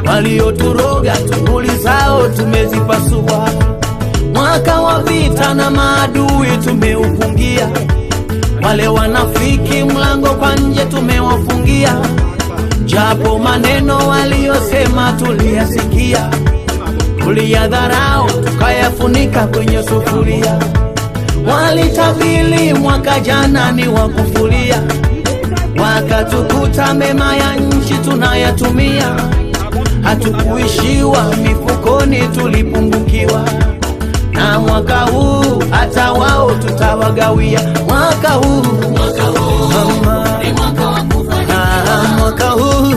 walioturoga tunguli zao tumezipasua. Mwaka wa vita na maadui tumeufungia, wale wanafiki mlango kwa nje tumewafungia. Japo maneno waliosema tuliyasikia, tuliyadharau tukayafunika kwenye sufuria. Walitabili mwaka jana ni wakufulia, wakatukuta mema ya nchi tunayatumia. Hatukuishiwa mifukoni, tulipungukiwa. Na mwaka huu hata wao tutawagawia. Mwaka huu ni mwaka wa kufanya. Mwaka huu